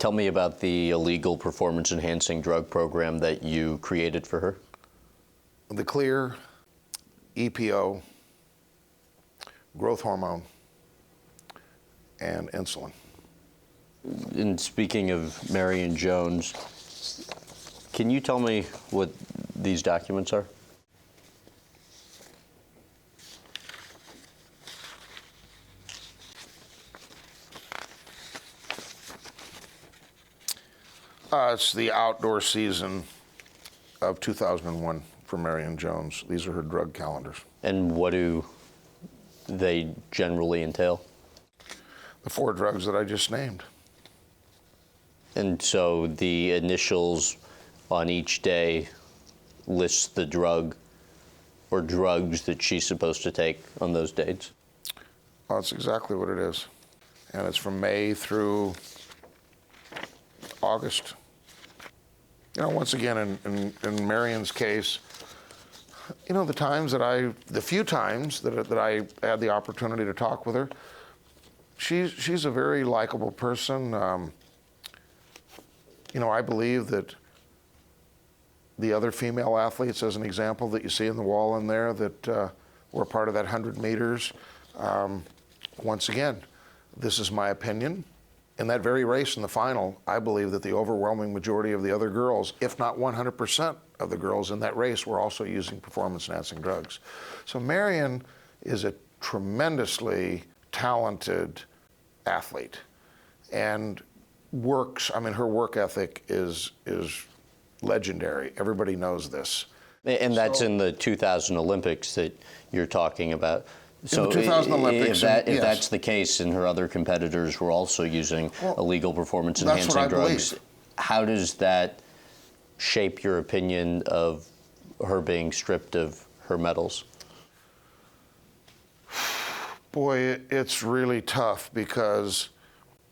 Tell me about the illegal performance-enhancing drug program that you created for her. The clear, EPO, growth hormone, and insulin. And speaking of Marion Jones, can you tell me what these documents are? It's the outdoor season of 2001 for Marion Jones. These are her drug calendars. And what do they generally entail? The 4 drugs that I just named. And so the initials on each day lists the drug or drugs that she's supposed to take on those dates? Well, that's exactly what it is. And it's from May through August. You know, once again, in Marion's case, you know, the few times that I had the opportunity to talk with her, she's a very likable person. You know, I believe that the other female athletes, as an example, that you see in the wall in there that were part of that 100 meters, once again, this is my opinion. In that very race in the final, I believe that the overwhelming majority of the other girls, if not 100% of the girls in that race, were also using performance-enhancing drugs. So Marion is a tremendously talented athlete and her work ethic is legendary. Everybody knows this. And that's in the 2000 Olympics that you're talking about. So in the 2000 Olympics, if that's the case and her other competitors were also using illegal performance-enhancing drugs, how does that shape your opinion of her being stripped of her medals? Boy, it's really tough because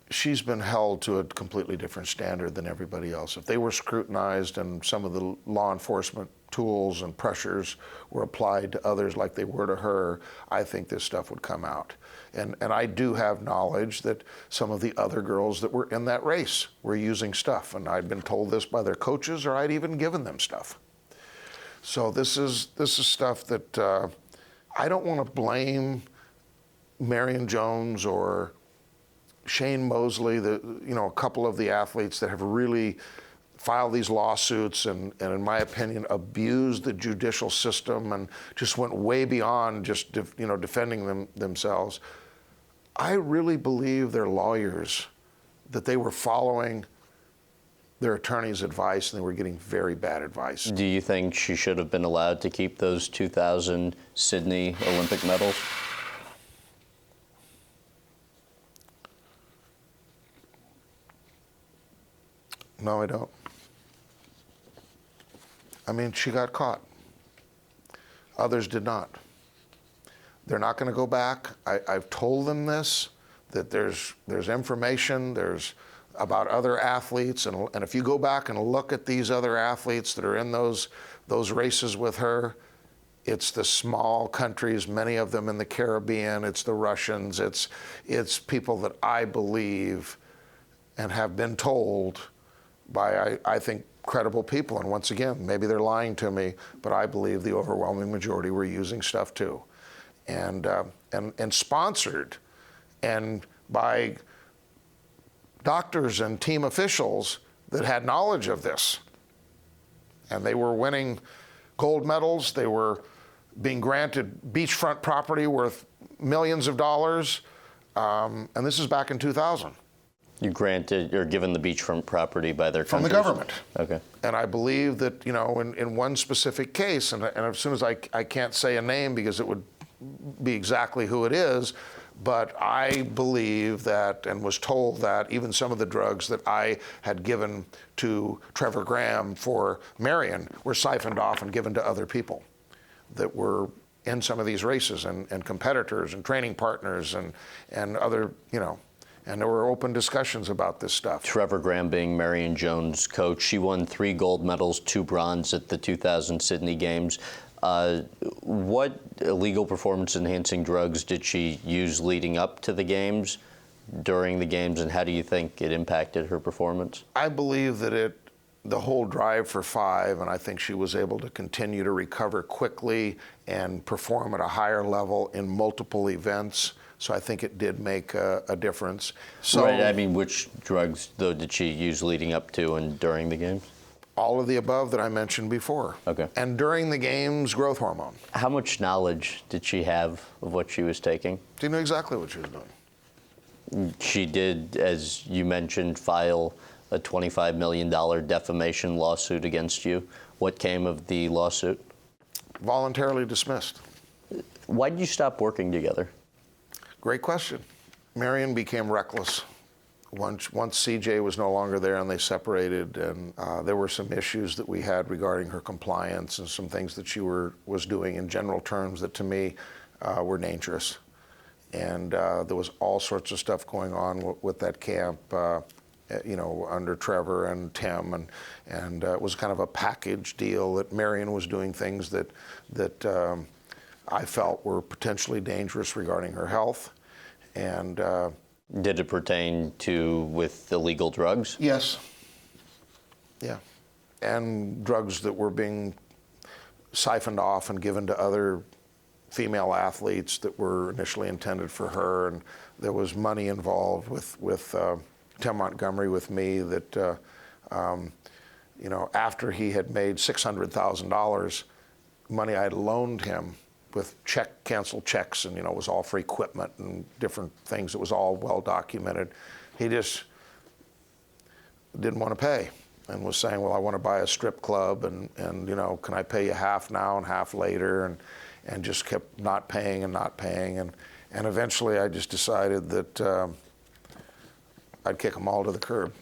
she's been held to a completely different standard than everybody else. If they were scrutinized and some of the law enforcement tools and pressures were applied to others like they were to her, I think this stuff would come out. And I do have knowledge that some of the other girls that were in that race were using stuff, and I'd been told this by their coaches, or I'd even given them stuff. So this is stuff that I don't want to blame Marion Jones or Shane Mosley, a couple of the athletes that have really filed these lawsuits and in my opinion, abused the judicial system and just went way beyond just defending themselves. I really believe their lawyers, that they were following their attorney's advice and they were getting very bad advice. Do you think she should have been allowed to keep those 2000 Sydney Olympic medals? No, I don't. I mean, she got caught. Others did not. They're not going to go back. I've told them this, that there's information, there's about other athletes, and if you go back and look at these other athletes that are in those races with her, it's the small countries, many of them in the Caribbean, it's the Russians, it's people that I believe and have been told by, I think, credible people. And once again, maybe they're lying to me, but I believe the overwhelming majority were using stuff too. And sponsored and by doctors and team officials that had knowledge of this. And they were winning gold medals. They were being granted beachfront property worth millions of dollars. And this is back in 2000. You granted or given the beachfront property by their From countries? the government. Okay. And I believe that, in one specific case, and as soon as I can't say a name because it would be exactly who it is, but I believe that and was told that even some of the drugs that I had given to Trevor Graham for Marion were siphoned off and given to other people that were in some of these races and competitors and training partners and other, and there were open discussions about this stuff. Trevor Graham being Marion Jones' coach. She won 3 gold medals, 2 bronze at the 2000 Sydney Games. What illegal performance-enhancing drugs did she use leading up to the Games? during the games, and how do you think it impacted her performance? I believe that the whole drive for 5, and I think she was able to continue to recover quickly and perform at a higher level in multiple events. So I think it did make a difference. So, right. I mean, which drugs, though, did she use leading up to and during the games? All of the above that I mentioned before. Okay. And during the games, growth hormone. How much knowledge did she have of what she was taking? She knew exactly what she was doing. She did, as you mentioned, file a $25 million defamation lawsuit against you. What came of the lawsuit? Voluntarily dismissed. Why did you stop working together? Great question. Marion became reckless. Once CJ was no longer there and they separated, and there were some issues that we had regarding her compliance and some things that she was doing in general terms that to me were dangerous. And there was all sorts of stuff going on with that camp, you know, under Trevor and Tim, and it was kind of a package deal that Marion was doing things that I felt were potentially dangerous regarding her health. And did it pertain to with illegal drugs? Yes. Yeah. And drugs that were being siphoned off and given to other female athletes that were initially intended for her. And there was money involved with Tim Montgomery, with me, that, you know, after he had made $600,000, money I had loaned him with canceled checks, and, you know, it was all for equipment and different things. It was all well documented. He just didn't want to pay and was saying, well, I want to buy a strip club, and you know, can I pay you half now and half later? And just kept not paying and not paying. And eventually I just decided that I'd kick them all to the curb.